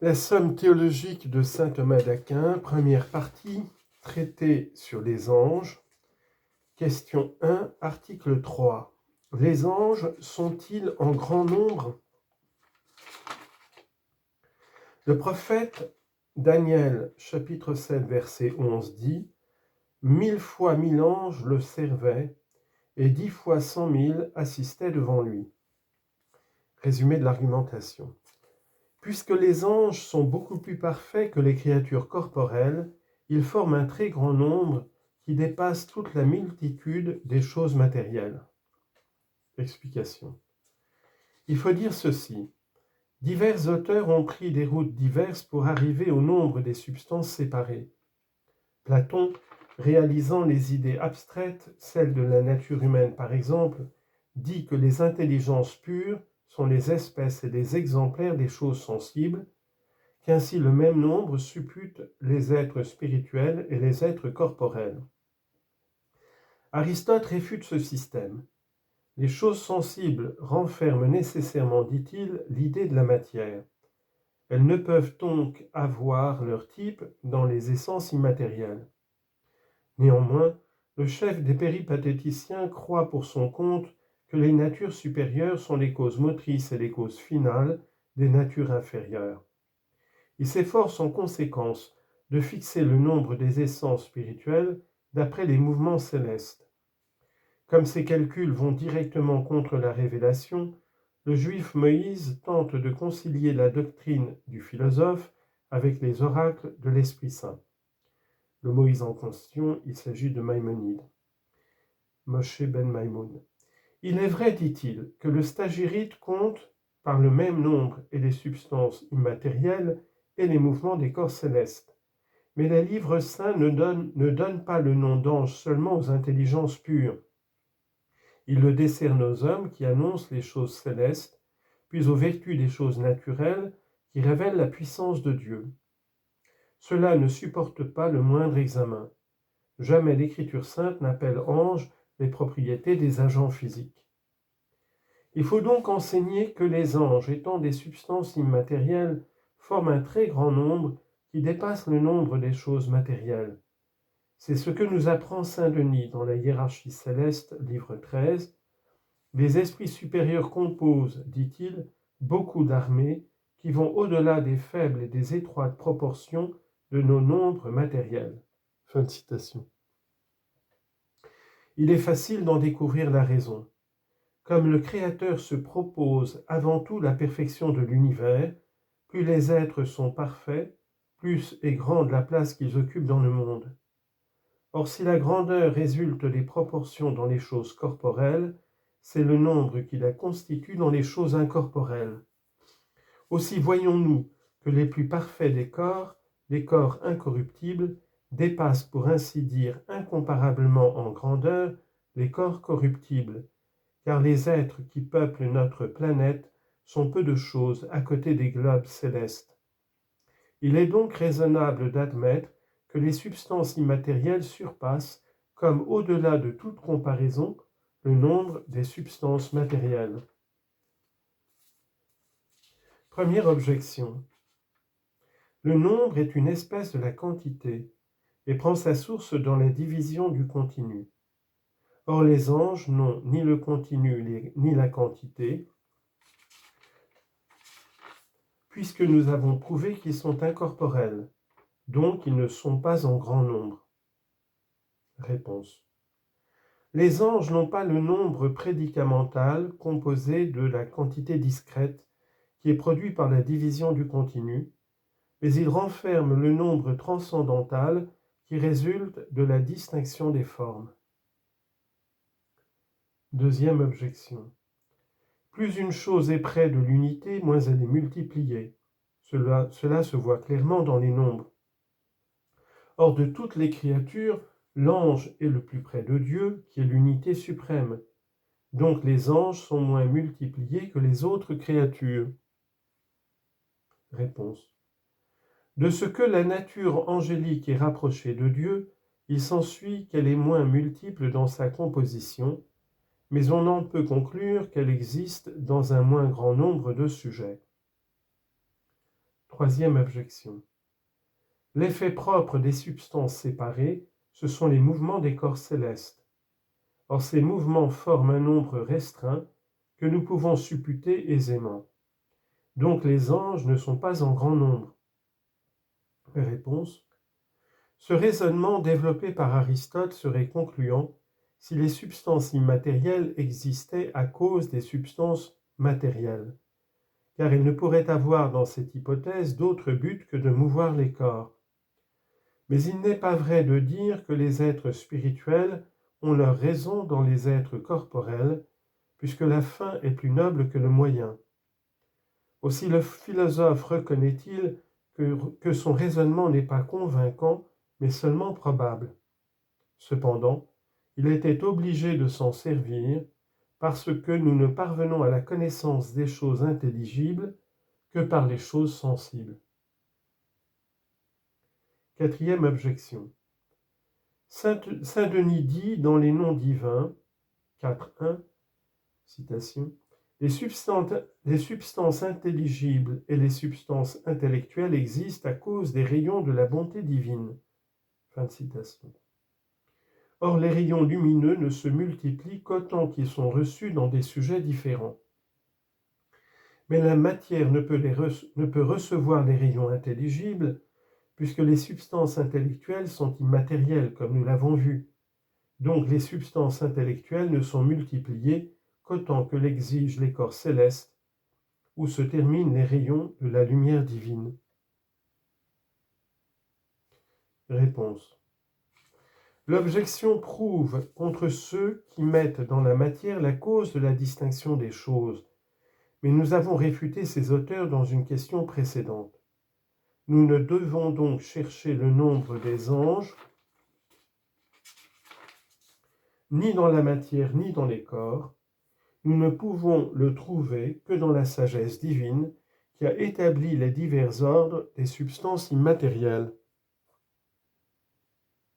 La somme théologique de saint Thomas d'Aquin, première partie, traité sur les anges. Question 1, article 3. Les anges sont-ils en grand nombre? Le prophète Daniel, chapitre 7, verset 11 dit « 1000 fois 1000 anges le servaient, et 10 fois 100 000 assistaient devant lui. » Résumé de l'argumentation. Puisque les anges sont beaucoup plus parfaits que les créatures corporelles, ils forment un très grand nombre qui dépasse toute la multitude des choses matérielles. Explication. Il faut dire ceci. Divers auteurs ont pris des routes diverses pour arriver au nombre des substances séparées. Platon, réalisant les idées abstraites, celles de la nature humaine par exemple, dit que les intelligences pures sont les espèces et les exemplaires des choses sensibles, qu'ainsi le même nombre suppute les êtres spirituels et les êtres corporels. Aristote réfute ce système. Les choses sensibles renferment nécessairement, dit-il, l'idée de la matière. Elles ne peuvent donc avoir leur type dans les essences immatérielles. Néanmoins, le chef des péripatéticiens croit pour son compte que les natures supérieures sont les causes motrices et les causes finales des natures inférieures. Il s'efforce en conséquence de fixer le nombre des essences spirituelles d'après les mouvements célestes. Comme ces calculs vont directement contre la révélation, le juif Moïse tente de concilier la doctrine du philosophe avec les oracles de l'Esprit Saint. Le Moïse en question, il s'agit de Maïmonide, Moshe ben Maïmoun. Il est vrai, dit-il, que le stagirite compte par le même nombre et les substances immatérielles et les mouvements des corps célestes. Mais les livres saints ne donnent pas le nom d'ange seulement aux intelligences pures. Ils le décernent aux hommes qui annoncent les choses célestes, puis aux vertus des choses naturelles qui révèlent la puissance de Dieu. Cela ne supporte pas le moindre examen. Jamais l'Écriture sainte n'appelle ange les propriétés des agents physiques. Il faut donc enseigner que les anges, étant des substances immatérielles, forment un très grand nombre qui dépasse le nombre des choses matérielles. C'est ce que nous apprend saint Denis dans la Hiérarchie céleste, livre 13. Les esprits supérieurs composent, dit-il, beaucoup d'armées qui vont au-delà des faibles et des étroites proportions de nos nombres matériels. Fin de citation. Il est facile d'en découvrir la raison. Comme le Créateur se propose avant tout la perfection de l'univers, plus les êtres sont parfaits, plus est grande la place qu'ils occupent dans le monde. Or, si la grandeur résulte des proportions dans les choses corporelles, c'est le nombre qui la constitue dans les choses incorporelles. Aussi voyons-nous que les plus parfaits des corps, les corps incorruptibles, dépassent pour ainsi dire incomparablement en grandeur les corps corruptibles, car les êtres qui peuplent notre planète sont peu de choses à côté des globes célestes. Il est donc raisonnable d'admettre que les substances immatérielles surpassent, comme au-delà de toute comparaison, le nombre des substances matérielles. Première objection. Le nombre est une espèce de la quantité et prend sa source dans la division du continu. Or les anges n'ont ni le continu ni la quantité, puisque nous avons prouvé qu'ils sont incorporels, donc ils ne sont pas en grand nombre. Réponse. Les anges n'ont pas le nombre prédicamental composé de la quantité discrète qui est produit par la division du continu, mais ils renferment le nombre transcendantal qui résulte de la distinction des formes. Deuxième objection. Plus une chose est près de l'unité, moins elle est multipliée. Cela se voit clairement dans les nombres. Or, de toutes les créatures, l'ange est le plus près de Dieu, qui est l'unité suprême. Donc les anges sont moins multipliés que les autres créatures. Réponse. De ce que la nature angélique est rapprochée de Dieu, il s'ensuit qu'elle est moins multiple dans sa composition, mais on en peut conclure qu'elle existe dans un moins grand nombre de sujets. Troisième objection. L'effet propre des substances séparées, ce sont les mouvements des corps célestes. Or, ces mouvements forment un nombre restreint que nous pouvons supputer aisément. Donc les anges ne sont pas en grand nombre. Réponse. Ce raisonnement développé par Aristote serait concluant si les substances immatérielles existaient à cause des substances matérielles, car il ne pourrait avoir dans cette hypothèse d'autre but que de mouvoir les corps. Mais il n'est pas vrai de dire que les êtres spirituels ont leur raison dans les êtres corporels, puisque la fin est plus noble que le moyen. Aussi le philosophe reconnaît-il que son raisonnement n'est pas convaincant, mais seulement probable. Cependant, il était obligé de s'en servir parce que nous ne parvenons à la connaissance des choses intelligibles que par les choses sensibles. Quatrième objection. Saint Denis dit dans les Noms divins, 4.1, citation, les substances intelligibles et les substances intellectuelles existent à cause des rayons de la bonté divine. Fin de citation. Or, les rayons lumineux ne se multiplient qu'autant qu'ils sont reçus dans des sujets différents. Mais la matière ne peut recevoir les rayons intelligibles, puisque les substances intellectuelles sont immatérielles, comme nous l'avons vu. Donc les substances intellectuelles ne sont multipliées qu'autant que l'exigent les corps célestes, où se terminent les rayons de la lumière divine. Réponse. L'objection prouve contre ceux qui mettent dans la matière la cause de la distinction des choses, mais nous avons réfuté ces auteurs dans une question précédente. Nous ne devons donc chercher le nombre des anges ni dans la matière ni dans les corps. Nous ne pouvons le trouver que dans la sagesse divine qui a établi les divers ordres des substances immatérielles.